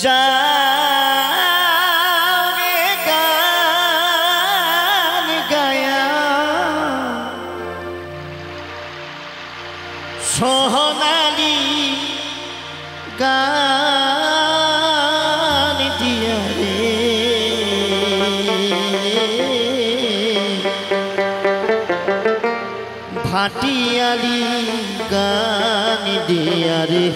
যারে গান গায়া সোনালি গান দিয়া রে ভাটিয়ালি গান দিয়া রে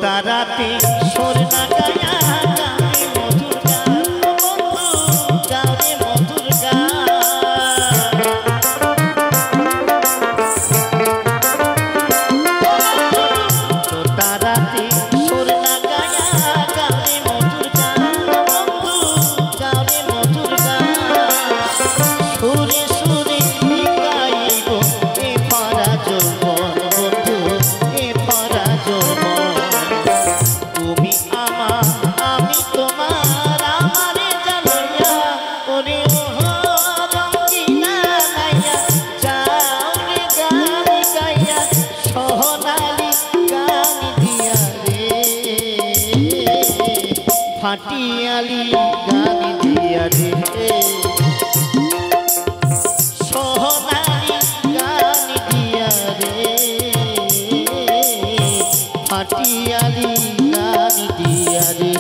তারাতে সোর না গায়া গানে মধুর গান বন্ধু গানে মধুর গান তো তারাতে সোর না গায়া গানে মধুর গান বন্ধু গানে মধুর গান সুরে সুরে গাইব এ ভরা যৌবন বন্ধু এ ভরা যৌবন ভাটিয়ালি গান দিয়া রে সোনালি গান দিয়া রে ভাটিয়ালি গান দিয়া রে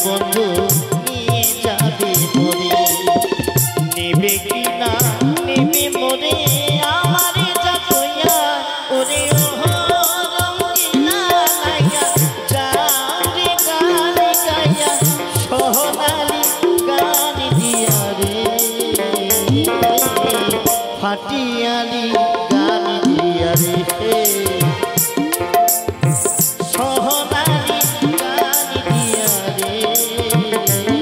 বন্ধু নিয়ে যাবে মরে নেবে কি না নেবে মরে আমারে যাতইয়া ওরে ও রঙিনা লাইয়া যারে গান গায়া সোনালি গান দিয়া রে ভাটিয়ালি গান দিয়া রে সোনালি গান দিয়া রে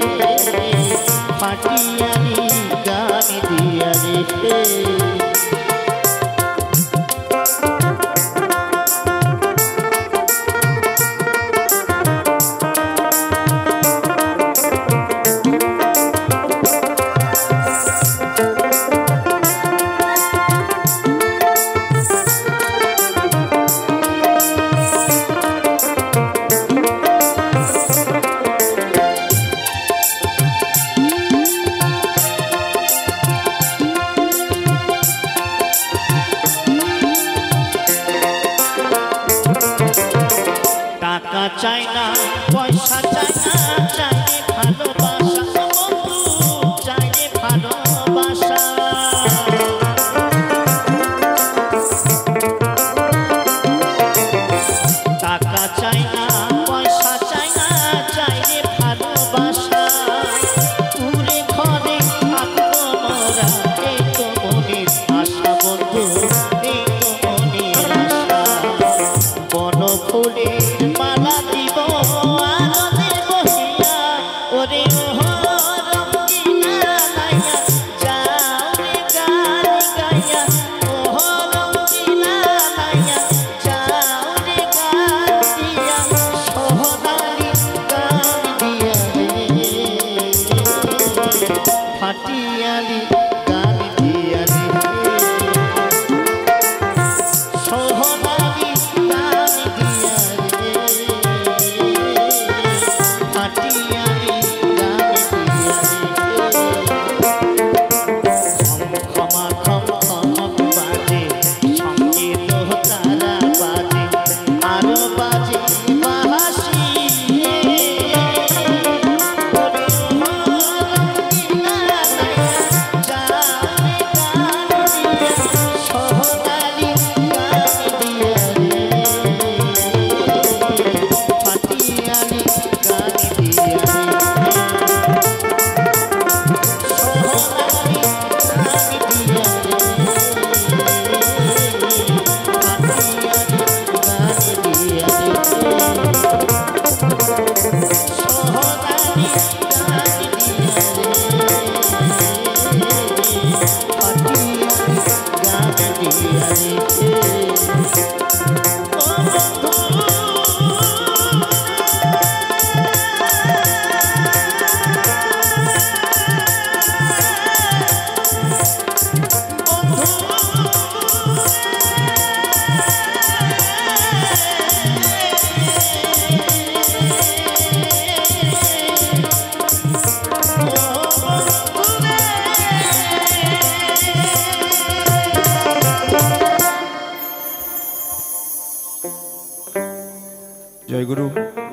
জয় গুরু,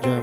জয় মা।